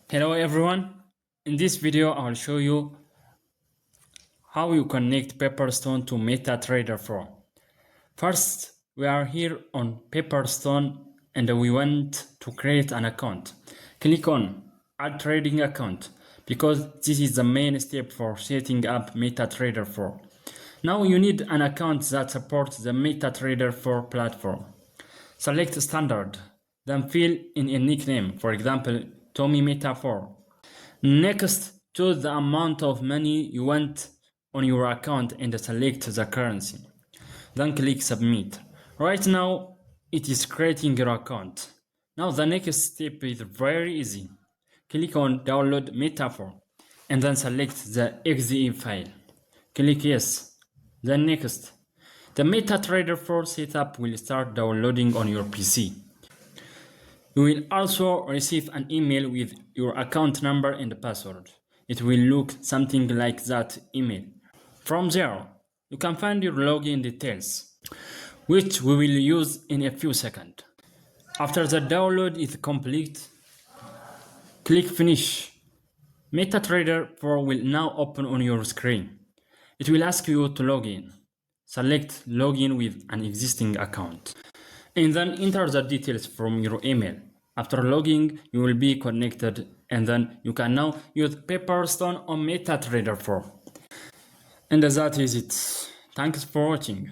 Hello everyone, in this video I will show you how you connect Pepperstone to Metatrader 4. First, we are here on Pepperstone and we want to create an account. Click on Add Trading Account because this is the main step for setting up Metatrader 4. Now you need an account that supports the Metatrader 4 platform. Select Standard, then fill in a nickname, for example, Tommy Meta 4. Next, choose the amount of money you want on your account and select the currency. Then click Submit. Right now, it is creating your account. Now the next step is very easy. Click on Download Metaphor and then select the .exe file. Click Yes. Then Next. The Metatrader 4 setup will start downloading on your PC. You will also receive an email with your account number and password. It will look something like that email. From there, you can find your login details, which we will use in a few seconds. After the download is complete, click Finish. Metatrader 4 will now open on your screen. It will ask you to log in. Select Login with an existing account, and then enter the details from your email. After logging, you will be connected, and then you can now use Pepperstone on Metatrader 4. And that is it. Thanks for watching.